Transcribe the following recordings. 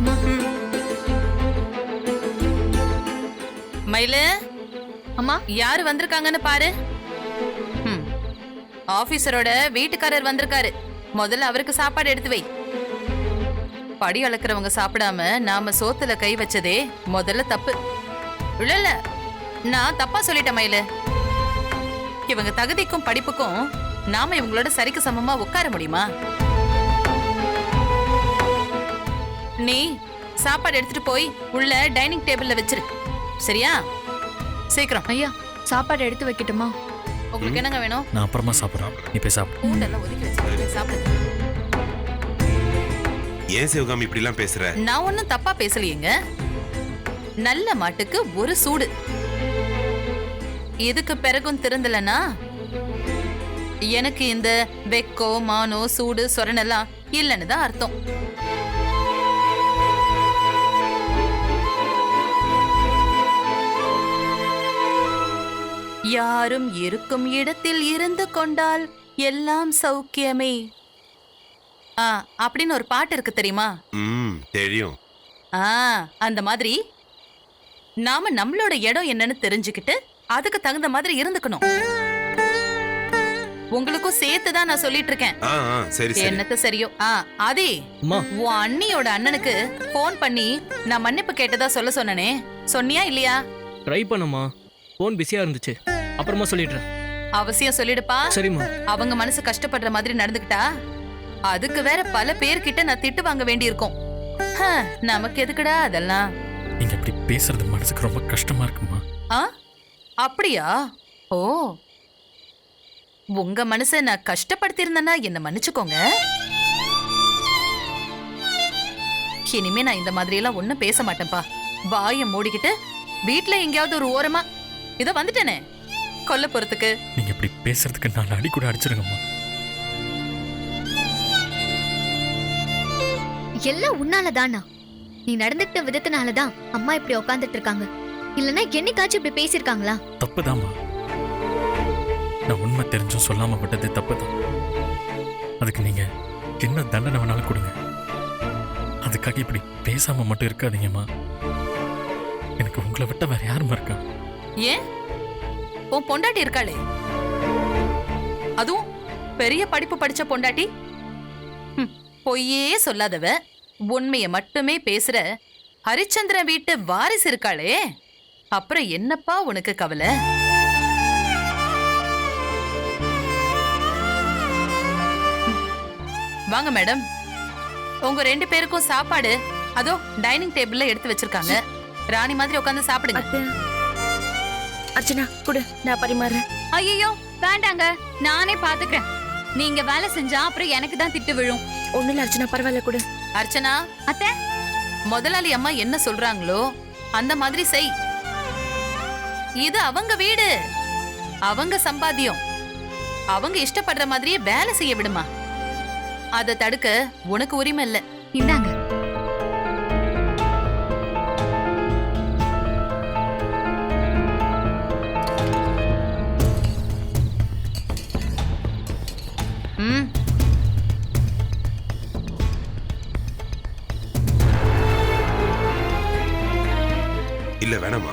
அம்மா. மயிலு, அம்மா. யாரு வந்திருக்காங்கன்னு பாரு. ஆபீசரோட வீட்டுக்காரர் வந்திருக்காரு. முதல்ல அவருக்கு சாப்பாடு எடுத்து வை. படி அளக்கிறவங்க சாப்பிடாம நாம சோத்துல கை வச்சதே முதல்ல தப்பு. இல்ல நான் தப்பா சொல்லிட்டேன் மயிலு. இவங்க தகுதிக்கும் படிப்புக்கும் நாம இவங்களோட சரிக்கு சமமா உட்கார முடியுமா? நீ சாப்பாடு எடுத்துட்டு போய் உள்ள டைனிங் டேபிள்ல வச்சிரு. சரியா? சீக்கிரம். ஐயா, சாப்பாடு எடுத்து வைக்கட்டுமா? உங்களுக்கு என்னங்க வேணும்? நான் அப்புறமா சாப்பிட்றேன், நீ போய் சாப்பிடு. பூண்டெல்லாம் ஒதுக்கி வச்சு சாப்பிடுங்க. ஏன் சிவகாமி இப்படி எல்லாம் பேசுற? நான் ஒன்னும் தப்பா பேசலையேங்க. நல்ல மாட்டுக்கு ஒரு சூடு. இதுக்கு பிறகும் திருந்தலனா எனக்கு இந்த வெக்கோ மானோ சூடு சொரணெல்லாம் இல்லைன்னு தான் அர்த்தம். யாரும் இருக்கும் இடத்தில் இருந்து கொண்டால் எல்லாம் சௌக்கியமே. அப்படின்னு ஒரு பாட்டு இருக்கு தெரியுமா? தெரியும். அந்த மாதிரி நாம நம்மளோட இடம் என்னன்னு தெரிஞ்சுக்கிட்டு அதுக்கு தகுந்த மாதிரி இருந்துக்கணும். உங்களுக்கும் சேர்த்துதான் நான் சொல்லிட்டு இருக்கேன். சரி சரி. என்னத்த சரியோ. ஆதி, உன் அண்ணியோட அண்ணனுக்கு போன் பண்ணி நான் மன்னிப்பு கேட்டதா சொல்ல சொன்னனே, சொன்னியா இல்லையா? ட்ரை பண்ணுமா, போன் பிஸியா இருந்துச்சு, அப்புறமா சொல்லிடுறேன். அவசியம் சொல்லிடுப்பா. சரிம்மா. அவங்க மனசு கஷ்டப்படுற மாதிரி நடந்துக்கிட்டா அதுக்கு வேற பல பேர்கிட்ட நான் திட்டு வாங்க வேண்டி இருக்கும். நமக்கு எதுக்குடா அதெல்லாம்? நீங்க இப்படி பேசுறது மனசுக்கு ரொம்ப கஷ்டமா இருக்குமா? அப்படியா? ஓ, உங்க மனசை நான் கஷ்டப்படுத்தி இருந்தேன்னா என்ன மன்னிச்சுக்கோங்க. இனிமே நான் இந்த மாதிரி எல்லாம் ஒண்ணும் பேச மாட்டேன்பா. வாயை மூடிக்கிட்டு வீட்டுல எங்கேயாவது ஒரு ஓரமா இத வந்துட்டேனே கொல்ல போறதுக்கு. நீங்க இப்படி பேசுறதுக்கு நான் அடி கூட அடிச்சிருங்கம்மா. எல்லாம் உன்னாலதானா? நீ நடந்துக்கிட்ட விதத்தினாலதான் அம்மா இப்படி உட்காந்துட்டு இருக்காங்க. இல்லனா என்னைக்காச்சும் இப்படி பேசிருக்காங்களா? தப்புதாம்மா. நான் உண்மை தெரிஞ்சும் சொல்லாம விட்டது தப்புதான். அதுக்கு நீங்க என்ன தண்டனை வேணாலும் கொடுங்க. அதுக்காக இப்படி பேசாம மட்டும் இருக்காதீங்கம்மா. எனக்கு உங்களை விட்ட வேற யாருமா இருக்கா? ஏன் உன் பொண்டாட்டி இருக்காளே, அதுவும் பெரிய படிப்பு படிச்ச பொண்டாட்டி. பொய்யே சொல்லாதவ, உண்மைய மட்டுமே பேசுற ஹரிச்சந்திரன் வீட்டு வாரிசு இருக்காளே, அப்புறம் என்னப்பா உனக்கு கவலை? வாங்க மேடம், உங்க 2 பேருக்கும் சாப்பாடு அதோ டைனிங் டேபிள்ல எடுத்து வச்சிருக்காங்க. ராணி மாதிரி உட்கார்ந்து சாப்பிடுங்க. அர்ச்சனா குடு, நான் பரிமாறேன். ஐயோ வேண்டாங்க, நானே பாத்துக்கிறேன். நீங்க வேலை செஞ்சா அப்புறம் எனக்கு தான் திட்டு விழும். ஒண்ணுல அர்ச்சனா, பரவாயில்ல குடு. அர்ச்சனா, அத்தை, முதலாளி அம்மா என்ன சொல்றாங்களோ அந்த மாதிரி செய். இது அவங்க வீடு, அவங்க சம்பாத்தியம். அவங்க இஷ்டப்படுற மாதிரியே வேலை செய்ய விடுமா. அதை தடுக்க உனக்கு உரிமை இல்ல. இந்தாங்க. இல்ல வேணாமா.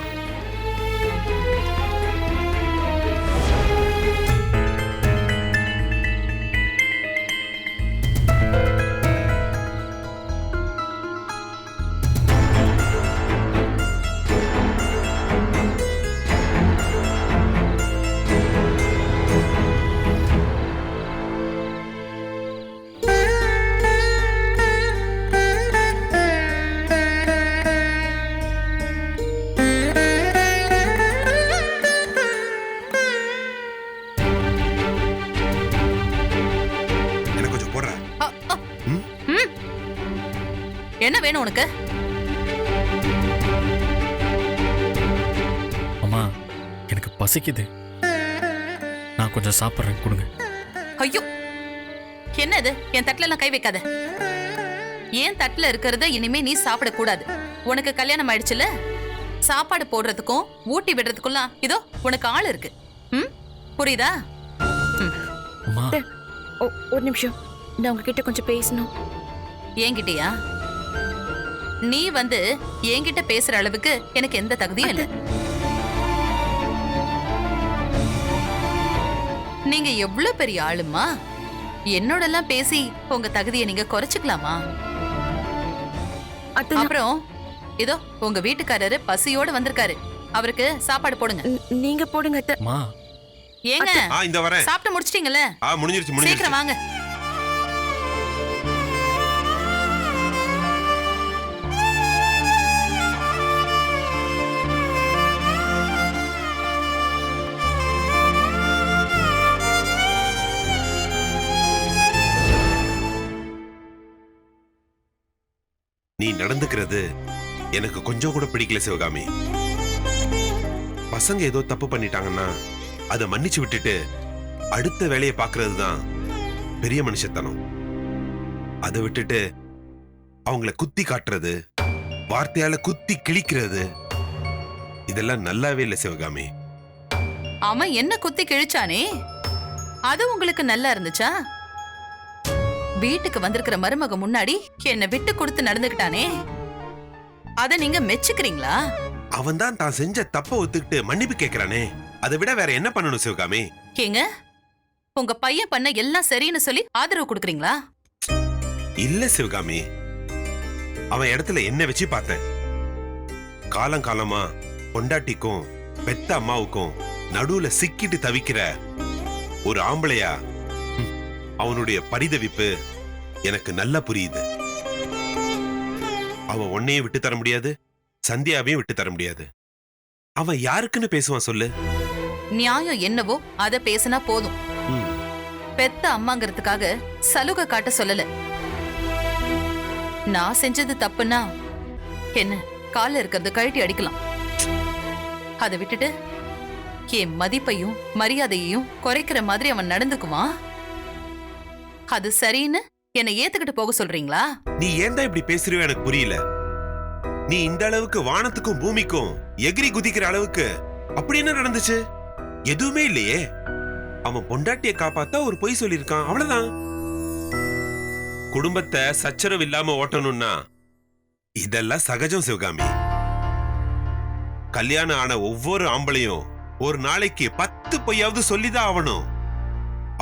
என்ன வேணும் உனக்கு? அம்மா, எனக்கு பசிக்குது, நான் கொஞ்சம் சாப்பிட்றேன், கொடுங்க. ஐயோ, என்னது? என் தட்டுல எல்லாம் கை வைக்காத. ஏன் தட்டுல இருக்கிறத இனிமே நீ சாப்பிட கூடாது. உனக்கு கல்யாணம் ஆயிடுச்சுல, சாப்பாடு போடுறதுக்கும் ஊட்டி விடுறதுக்குலாம் இதோ உனக்கு ஆள் இருக்கு. புரியுதா? அம்மா, ஒரு நிமிஷம், நான் உங்ககிட்ட கொஞ்சம் பேசணும். என்கிட்டயா? நீ வந்து என்கிட்ட பேசுற அளவுக்கு எனக்கு எந்த தகுதியும் இல்ல. நீங்க எவ்வளவு பெரிய ஆளுமா? என்னோட எல்லாம் பேசி உங்க தகுதியை நீங்க குறைச்சுக்கலாமா? அத்தை நான்- அப்புறம் இதோ உங்க வீட்டுக்காரரு பசியோட வந்திருக்காரு. அவருக்கு சாப்பாடு போடுங்க. நீங்க போடுங்க அத்தை. மா ஏங்க இந்த வரேன். சாப்பிட்டு முடிச்சிட்டீங்கல்ல? முடிஞ்சிருச்சு சீக்கிரம் முடிஞ்சிருச்சு. வாங்க. நீ நடந்துக்கிறது எனக்கு கொஞ்சம் கூட பிடிக்கல சிவகாமி. பசங்க ஏதோ தப்பு பண்ணிட்டாங்கன்னா அதை மன்னிச்சு விட்டுட்டு அடுத்த வேலையை பார்க்கிறது தான் பெரிய மனுஷத்தனம். அதை விட்டுட்டு அவங்கள குத்தி காட்டுறது, வார்த்தையால குத்தி கிழிக்கிறது, இதெல்லாம் நல்லாவே இல்லை சிவகாமி. அவன் என்ன குத்தி கிழிச்சானே, அது உங்களுக்கு நல்லா இருந்துச்சா? வீட்டுக்கு வந்திருக்கிற மருமக முன்னாடி என்ன விட்டு கொடுத்து நடந்துக்கிட்டானே, அத நீங்க மெச்சுக்கிறீங்களா? அவன் தான் தான் செஞ்ச தப்ப ஒத்துக்கிட்டு மன்னிப்பு கேட்கிறானே, அதை விட வேற என்ன பண்ணணும் சிவகாமி? ஏங்க, உங்க பையன் பண்ண எல்லாம் சரின்னு சொல்லி ஆதரவு கொடுக்கறீங்களா? இல்ல சிவகாமி, அவன் இடத்துல என்ன வச்சு பார்த்தேன். காலங்காலமா பொண்டாட்டிக்கும் பெத்த அம்மாவுக்கும் நடுவுல சிக்கிட்டு தவிக்கிற ஒரு ஆம்பளையா அவனுடைய பரிதவிப்பு எனக்கு நல்லா புரியுது. அவன் உன்னையும் விட்டு தர முடியாது, சந்தியாவையும் விட்டு தர முடியாது. அவன் யாருக்குன்னு பேசுவான் சொல்லு? நியாயம் என்னவோ அத பேசினா போதும். பெத்த அம்மாங்கிறதுக்காக சலுகை காட்ட சொல்லல. நான் செஞ்சது தப்புன்னா என்ன, கால இருக்கிறது கழட்டி அடிக்கலாம். அதை விட்டுட்டு என் மதிப்பையும் மரியாதையையும் குறைக்கிற மாதிரி அவன் நடந்துக்குவான். அது சரின்னு என்னை ஏத்துக்கிட்டு போக சொல்றீங்களா? நீ ஏன்டா இப்படி பேசுறியோ எனக்கு புரியல. நீ இந்த அளவுக்கு வானத்துக்கும் பூமிக்கும் எகிரி குதிக்கிற அளவுக்கு அப்படி என்ன நடந்துச்சு? எதுவுமே இல்லையே. அவன் பொண்டாட்டியை காப்பாத்தா ஒரு பொய் சொல்லியிருக்கான், அவ்வளவுதான். குடும்பத்தை சச்சரவு இல்லாம ஓட்டணும்னா இதெல்லாம் சகஜம் சிவகாமி. கல்யாணம் ஆன ஒவ்வொரு ஆம்பளையும் ஒரு நாளைக்கு 10 பொய்யாவது சொல்லிதான் ஆகணும்.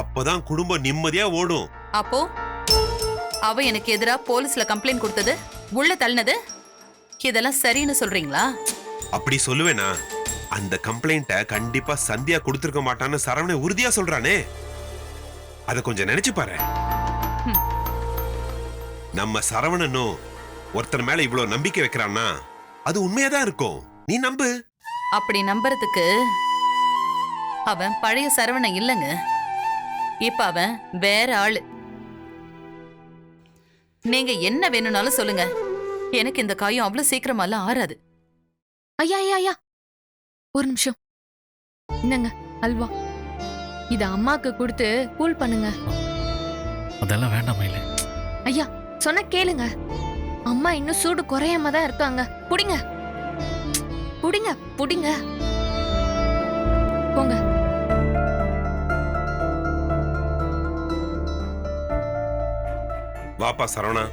அப்பதான் குடும்பம் நிம்மதியா ஓடும். அப்போ அவ எனக்கு எதிரா போலீஸ்ல கம்ப்ளைண்ட் கொடுத்தது, உள்ள தள்ளினது, இதெல்லாம் சரின்னு சொல்றீங்களா? அப்படி சொல்லுவேனா? அந்த கம்ப்ளைண்ட கண்டிப்பா சந்தியா கொடுத்திருக்க மாட்டான்னு சரவண உறுதியா சொல்றானே, அத கொஞ்சம் நினைச்சு பாரு. நம்ம சரவணனும் ஒருத்தர் மேல இவ்வளவு நம்பிக்கை வைக்கிறான்னா அது உண்மையாதான் இருக்கும். நீ நம்பு. அப்படி நம்புறதுக்கு அவன் பழைய சரவணன் இல்லங்க. இப்ப அவன் வேற ஆளு. நீங்க என்ன வேணும்னாலும் சொல்லுங்க, எனக்கு இந்த காயம் அவ்வளவு சீக்கிரமாலாம் ஆறாது. ஐயா ஐயா ஐயா, ஒரு நிமிஷம். என்னங்க அல்வா, இத அம்மாக்கு கொடுத்து கூல் பண்ணுங்க. அதெல்லாம் வேண்டாம் மயிலே. ஐயா சொன்ன கேளுங்க, அம்மா இன்னும் சூடு குறையாம தான் இருக்காங்க. புடிங்க புடிங்க புடிங்க, போங்க. வாப்பா சரவணா.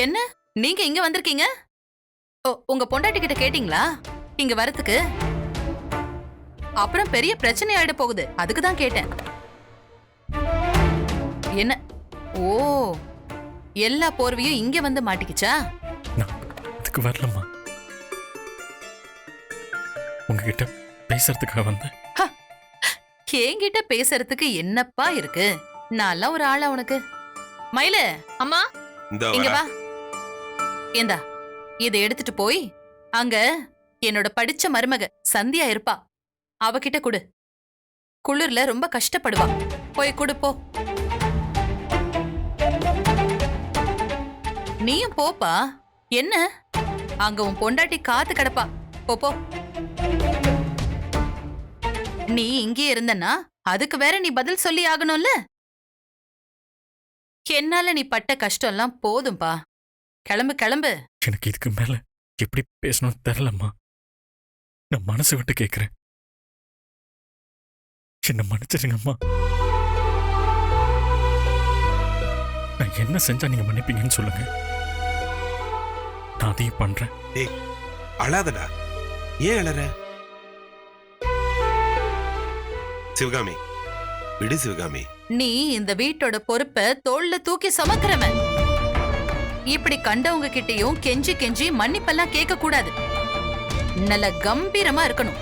என்ன நீங்க இங்க வந்திருக்கீங்க? உங்க பொண்டாட்டி கிட்ட கேட்டீங்களா இங்க வரதுக்கு? அப்புறம் பெரிய பிரச்சனை ஆயிட போகுது, அதுக்கு தான் கேட்டேன். என்ன? ஓ, எல்லா போர்வையும் இங்க வந்து மாட்டிக்கிச்சா? நான் அதுக்கு வரலம்மா, உங்ககிட்ட பேசுறதுக்காக வந்தேன். என்கிட்ட பேசுறதுக்கு என்னப்பா இருக்கு? நான்லாம் ஒரு ஆளா உனக்கு? மயிலு, அம்மா இங்க வா. ஏந்தா இதை எடுத்துட்டு போய் அங்க என்னோட படிச்ச மருமக சந்தியா இருப்பா, அவகிட்ட குடு. குளிர்ல ரொம்ப கஷ்டப்படுவா, போய் குடு போ. நீயும் போப்பா. என்ன, அங்க உன் பொண்டாட்டி காத்து கிடப்பா, போ. நீ இங்கே இருந்தனா அதுக்கு வேற நீ பதில் சொல்லி ஆகணும்ல. என்னால நீ பட்ட கஷ்டம் எல்லாம் போதும்பா. கிளம்பு கிளம்பு. எனக்கு இதுக்கு மேல எப்படி பேசணும்னு தெரியலம்மா. நான் மனசு விட்டு கேட்கிறேன், என்ன மன்னிச்சிருங்கம்மா. நான் என்ன செஞ்சா நீங்க மன்னிப்பீங்கன்னு சொல்லுங்க, நான் அதையும் பண்றேன். டேய் அழாதடா, ஏன் அழற? சிவகாமி விடு சிவகாமி. நீ இந்த வீட்டோட பொறுப்பை தோள்ல தூக்கி சுமக்கிறவன். இப்படி கண்டவங்க கிட்டயும் கெஞ்சி கெஞ்சி மன்னிப்பெல்லாம் கேட்க கூடாது. நல்ல கம்பீரமா இருக்கணும்.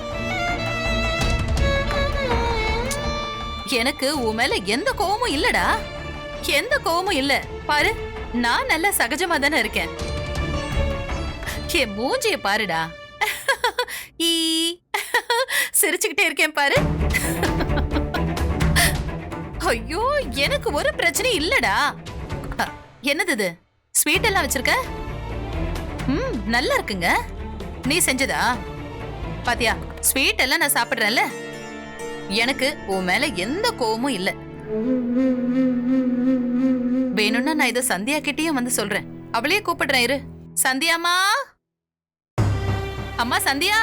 எனக்கு உன் மேல எந்த கோவமும் இல்லடா, எந்த கோவமும் இல்ல. பாரு, நான் நல்ல சகஜமா தானே இருக்கேன். என் மூஞ்சிய பாருடா, ஈ சிரிச்சுக்கிட்டே இருக்கேன் பாரு. ஐயோ, எனக்கு ஒரு பிரச்சனையும் இல்லடா. என்னது இது, ஸ்வீட் எல்லாம் வச்சிருக்க? நல்லா இருக்குங்க. நீ செஞ்சதா? பாத்தியா, ஸ்வீட் எல்லாம் நான் சாப்பிடுறேன்ல. எனக்கு உன் மேல எந்த கோவமும் இல்ல. வேணும்னா நான் இத சந்தியா கிட்டயும் வந்து சொல்றேன். அவளையே கூப்பிடுறேன் இரு. சந்தியாமா, அம்மா சந்தியா,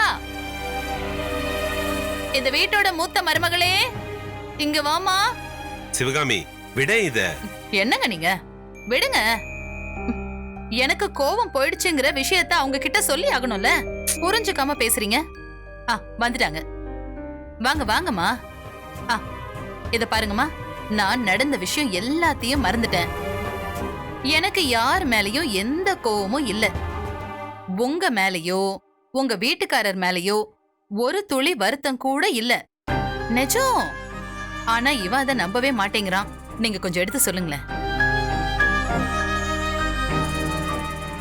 இந்த வீட்டோட மூத்த மருமகளே, இங்க வாமா. சிவகாமி விட இத. என்னங்க நீங்க, விடுங்க. எனக்கு கோவம் போயிடுச்சுங்கிற விஷயத்த அவங்க கிட்ட சொல்லி ஆகணும்ல. புரிஞ்சுக்காம பேசுறீங்க. வந்துட்டாங்க. வாங்க வாங்கம்மா. இத பாருங்கம்மா, நான் நடந்த விஷயம் எல்லாத்தையும் மறந்துட்டேன். எனக்கு யார் மேலயும் எந்த கோவமும் இல்ல. உங்க மேலயோ உங்க வீட்டுக்காரர் மேலயோ ஒரு துளி வருத்தம் கூட இல்ல. நிஜம். ஆனா இவன் அதை நம்பவே மாட்டேங்கிறான். நீங்க கொஞ்சம் எடுத்து சொல்லுங்களேன்.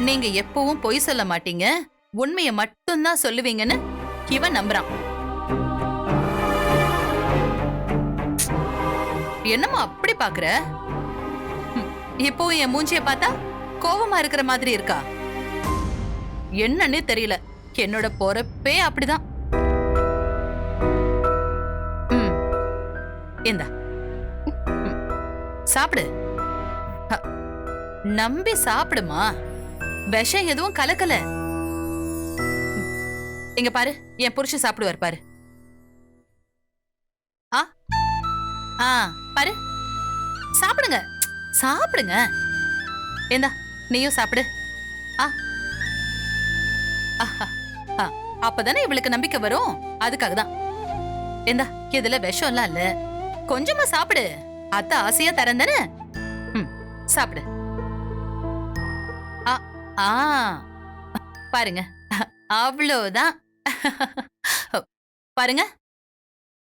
நீங்க எப்பவும் பொய் சொல்ல மாட்டீங்க, உண்மையை மட்டும்தான் சொல்லுவீங்கன்னு இவன் நம்புறான். என்னம்மா அப்படி பாக்குற? இப்போ என் மூஞ்சிய பார்த்தா கோவமா இருக்கிற மாதிரி இருக்கா? என்னன்னு தெரியல, என்னோட பொறப்பே அப்படிதான். இந்தா சாப்பிடு. நம்பி சாப்பிடுமா, விஷம் எதுவும் கலக்கல. இங்க பாரு, என் புருஷன் சாப்பிடுவார் பாரு. பாரு, சாப்பிடுங்க சாப்பிடுங்க. ஏந்தா நீயும் சாப்பிடு. அப்பதானே இவளுக்கு நம்பிக்கை வரும். அதுக்காக தான். ஏந்தா, இதுல விஷம் எல்லாம் இல்ல, கொஞ்சமா சாப்பிடு. அத்த ஆசையா தரேன் தானே. சாப்பிடு. பாருங்க, அவ்வளவுதான். பாருங்க,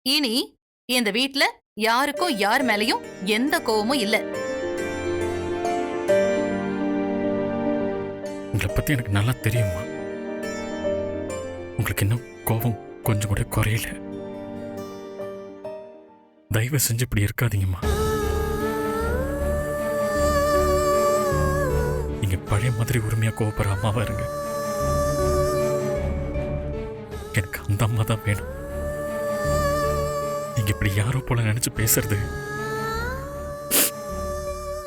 இனி இந்த வீட்ல யாருக்கும் யார் மேலயும் எந்த கோவமும் இல்ல. உங்களை பத்தி எனக்கு நல்லா தெரியுமா. உங்களுக்கு இன்னும் கோபம் கொஞ்சம் கூட குறையல. தயவு செஞ்சு இப்படி இருக்காதீங்கம்மா. நீங்க பழைய மாதிரி உரிமையா கோபப்படுற அம்மாவா இருங்க. எனக்கு அந்த அம்மா தான் வேணும். நீங்க இப்படி யாரோ போல நினைச்சு பேசுறது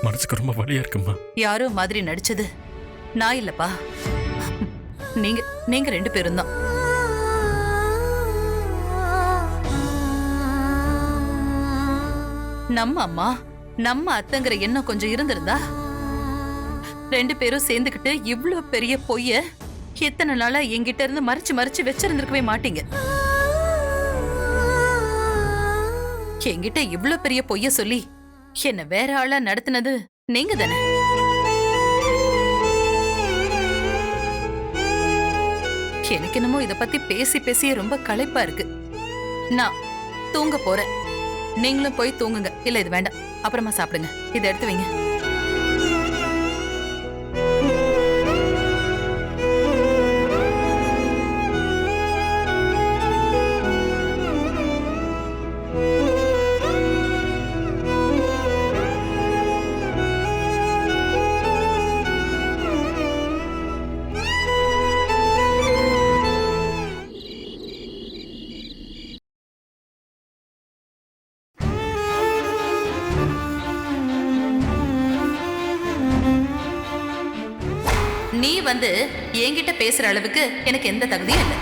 மனசுக்கு ரொம்ப வலியா இருக்குமா. யாரோ மாதிரி நடிச்சது நான் இல்லப்பா, நீங்க நீங்க 2 பேரும் தான். நம்ம அம்மா நம்ம அத்தைங்கிற எண்ணம் கொஞ்சம் இருந்திருந்தா 2 பேரும் சேர்ந்துக்கிட்டு இவ்ளோ பெரிய பொய்ய இத்தனை நாளா என்கிட்ட இருந்து மறைச்சு மறைச்சு வச்சிருந்திருக்கவே மாட்டீங்க. என்கிட்ட இவ்ளோ பெரிய பொய்ய சொல்லி என்ன வேற ஆளா நடத்தினது நீங்க தானே. எனக்கு என்னமோ இத பத்தி பேசி பேசி ரொம்ப களைப்பா இருக்கு. நான் தூங்க போறேன். நீங்களும் போய் தூங்குங்க. இல்ல இது வேண்டாம், அப்புறமா சாப்பிடுங்க. இதை எடுத்து வைங்க. நீ வந்து என்கிட்ட பேசுற அளவுக்கு எனக்கு எந்த தகுதியும் இல்லை.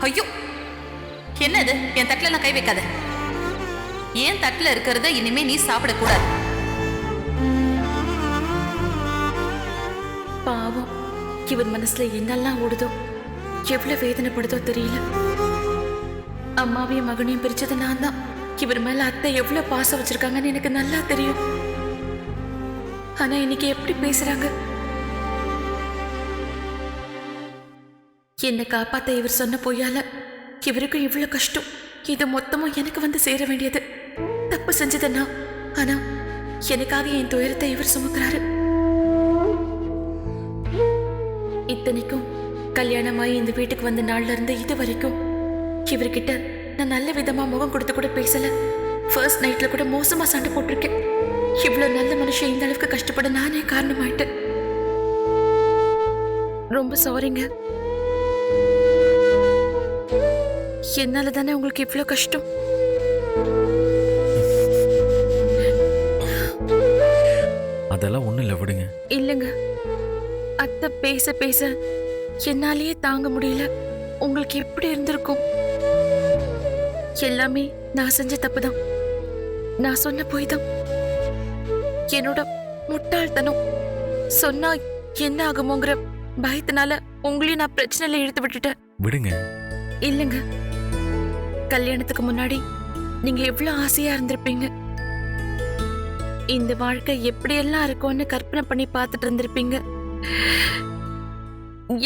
ஐயோ, என்னது? என் தட்டுல எல்லாம் கை வைக்காத. என் தட்டுல இருக்கிறத இனிமே நீ சாப்பிடக்கூடாது. பாவம், இவர் மனசுல என்னெல்லாம் ஓடுதோ, எவ்வளவு வேதனைப்படுதோ தெரியல. அம்மாவையும் மகனையும் பிரிச்சது நான் தான். இவர் மேல அத்தை எவ்வளவு பாசம் வச்சிருக்காங்கன்னு எனக்கு நல்லா தெரியும். ஆனா இன்னைக்கு எப்படி பேசுறாங்க? என்னை காப்பாத்த இவர் சொன்ன பொய்யால இவருக்கும் இவ்வளவு கஷ்டம். இது மொத்தமும் எனக்கு வந்து சேர வேண்டியது. தப்பு செஞ்சதுன்னா, ஆனா எனக்காக என் துயரத்தை இவர் சுமக்கிறாரு. இத்தனைக்கும் கல்யாணமாயி இந்த வீட்டுக்கு வந்த நாள்ல இருந்து இது வரைக்கும் இவர்கிட்ட நான் நல்ல விதமா முகம் கொடுத்து கூட பேசல. ஃபர்ஸ்ட் நைட்ல கூட மோசமா சண்டை போட்டிருக்கேன். இவ்வளவு நல்ல மனுஷன் இந்த அளவுக்கு கஷ்டப்பட நானே காரணமாயிட்டேன். ரொம்ப சாரிங்க. என்னால தானே உங்களுக்கு இவ்வளவு கஷ்டம். அதெல்லாம் ஒண்ணும் இல்லை, விடுங்க. இல்லைங்க, அத்தை பேச பேச என்னாலேயே தாங்க முடியல. உங்களுக்கு எப்படி இருந்திருக்கும்? எல்லாமே நான் செஞ்ச தப்புதான். நான் சொன்ன போய் தான். என்னோட முட்டாள்தனம். சொன்னா என்ன ஆகுமோங்கிற பயத்தினால உங்களையும் நான் பிரச்சனையில இழுத்து விட்டுட்டேன். விடுங்க. இல்லைங்க, கல்யாணத்துக்கு முன்னாடி நீங்க எவ்வளவு ஆசையா இருந்திருப்பீங்க. இந்த வாழ்க்கை எப்படியெல்லாம் இருக்கும்னு கற்பனை பண்ணி பார்த்துட்டு இருந்திருப்பீங்க.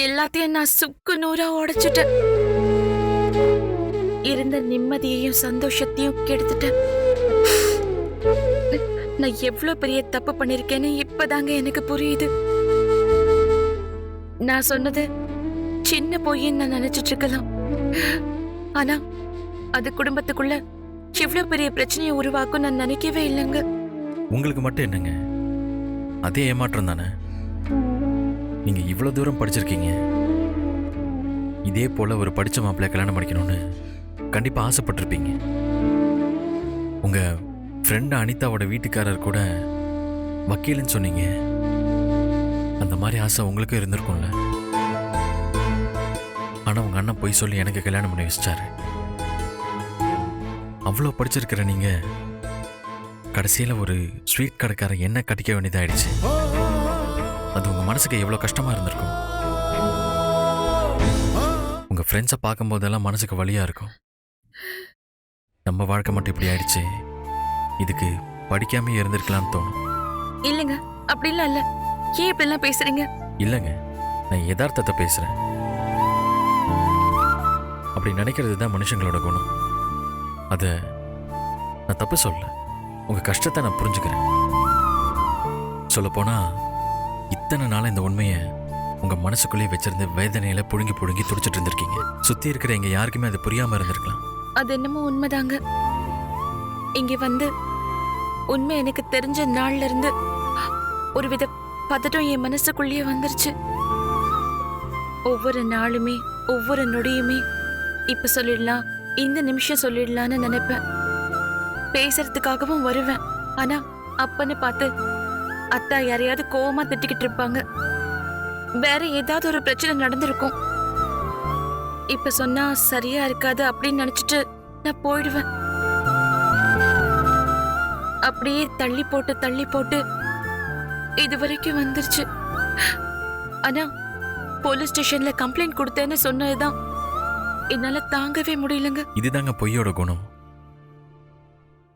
எல்லாத்தையும் நான் சுக்கு நூறா உடைச்சிட்டேன். இருந்த நிம்மதியையும் சந்தோஷத்தையும் கெடுத்துட்டேன். நான் எவ்வளவு பெரிய தப்பு பண்ணிருக்கேன்னு இப்பதாங்க எனக்கு புரியுது. நான் சொன்னது சின்ன பொய்ன்னு நான் நினைச்சிட்டு இருக்கலாம். ஆனா அது குடும்பத்துக்குள்ள இவ்வளவு பெரிய பிரச்சனையை உருவாக்கும் நான் நினைக்கவே இல்லைங்க. உங்களுக்கு மட்டும் என்னங்க, அதே ஏமாற்றம் தானே. நீங்க இவ்வளவு தூரம் படிச்சிருக்கீங்க. இதே போல ஒரு படிச்ச மாப்பிள்ளை கல்யாணம் பண்ணிக்கணும்னு கண்டிப்பா ஆசைப்பட்டிருப்பீங்க. உங்க ஃப்ரெண்ட் அனிதாவோட வீட்டுக்காரர் கூட வக்கீல்னு சொன்னீங்க. அந்த மாதிரி ஆசை உங்களுக்கும் இருந்திருக்கும்ல. ஆனா உங்க அண்ணன் பொய் சொல்லி எனக்கு கல்யாணம் பண்ணி வச்சிட்டாரு. அவ்வளோ படிச்சிருக்கிற நீங்க கடைசியில ஒரு ஸ்வீட் கடைக்கார என்ன கட்டிக்க வேண்டியதாயிடுச்சு. அது உங்க மனசுக்கு எவ்வளோ கஷ்டமா இருந்திருக்கும். உங்க ஃப்ரெண்ட்ஸை பார்க்கும் போதெல்லாம் மனசுக்கு வலியா இருக்கும். நம்ம வாழ்க்கை மட்டும் இப்படி ஆயிடுச்சு, இதுக்கு படிக்காம இருந்திருக்கலாம்னு தோணும். இல்லைங்க, அப்படிலாம் இல்ல. ஏன் இப்படிலாம் பேசுறீங்க? இல்லைங்க, நான் யதார்த்தத்தை பேசுறேன். அப்படி நினைக்கிறது தான் மனுஷங்களோட குணம். அதை நான் தப்பு சொல்ல. உங்க கஷ்டத்தை நான் புரிஞ்சுக்கிறேன். சொல்லப்போனா இத்தனை நாள் இந்த உண்மையை உங்க மனசுக்குள்ளேயே வச்சிருந்த வேதனையில புழுங்கி புழுங்கி துடிச்சிட்டு இருந்திருக்கீங்க. சுத்தி இருக்கிற எங்க யாருக்குமே அது புரியாம இருந்திருக்கலாம். அது என்னமோ உண்மைதாங்க. இங்க வந்து உண்மை எனக்கு தெரிஞ்ச நாள்ல இருந்து ஒருவித பதட்டம் என் மனசுக்குள்ளேயே வந்துருச்சு. ஒவ்வொரு நாளுமே ஒவ்வொரு நொடியுமே இப்ப சொல்லிடலாம், இந்த நிமிஷம் சொல்லிடலான்னு நினைப்பேன். பேசுறதுக்காகவும் வருவேன். ஆனா அப்பன்னு பார்த்து அத்தா யாரையாவது கோவமா திட்டிக்கிட்டு இருப்பாங்க. வேற ஏதாவது ஒரு பிரச்சனை நடந்திருக்கும். இப்ப சொன்னா சரியா இருக்காது அப்படின்னு நினைச்சிட்டு நான் போயிடுவேன். அப்படியே தள்ளி போட்டு இது வரைக்கும் வந்துருச்சு. ஆனா போலீஸ் ஸ்டேஷன்ல கம்ப்ளைண்ட் கொடுத்தேன்னு சொன்னதுதான் என்னால தாங்கவே முடியலங்க. இதுதாங்க பொய்யோட குணம்.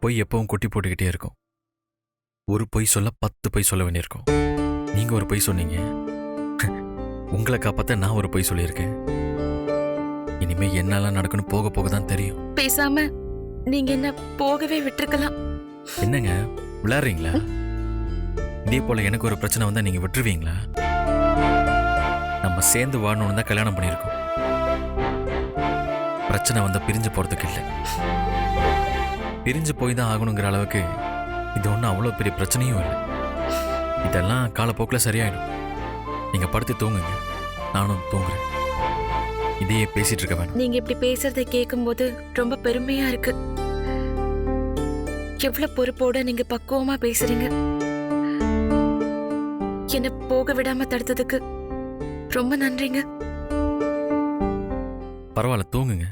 பொய் எப்பவும் கொட்டி போட்டுக்கிட்டே இருக்கும். ஒரு பொய் சொல்ல 10 பொய் சொல்ல வேண்டியிருக்கும். நீங்க ஒரு பொய் சொன்னீங்க, உங்களை காப்பாத்த நான் ஒரு பொய் சொல்லியிருக்கேன். இனிமே என்னெல்லாம் நடக்குன்னு போக போக தான் தெரியும். பேசாம நீங்க என்ன போகவே விட்டுருக்கலாம். என்னங்க விளையாடுறீங்களா? இதே போல எனக்கு ஒரு பிரச்சனை வந்தா நீங்க விட்டுருவீங்களா? நம்ம சேர்ந்து வாழணும்னு தான் கல்யாணம் பண்ணியிருக்கோம். பிரச்சனை வந்தா பிரிஞ்சு போறதுக்கு இல்லை. பிரிஞ்சு போய் தான் ஆகணுங்கிற அளவுக்கு இது ஒன்றும் அவ்வளோ பெரிய பிரச்சனையும் இல்லை. இதெல்லாம் காலப்போக்கில் சரியாயிடும். நீங்க படுத்து தூங்குங்க, நானும் தூங்குறேன். இதையே பேசிட்டு இருக்க வேண்டாம். நீங்க இப்படி பேசுறதை கேட்கும்போது ரொம்ப பெருமையா இருக்கு. எவ்வளவு பொறுப்போட நீங்க பக்குவமா பேசுறீங்க. என்ன போக விடாம தடுத்ததுக்கு ரொம்ப நன்றிங்க. பரவாயில்ல தூங்குங்க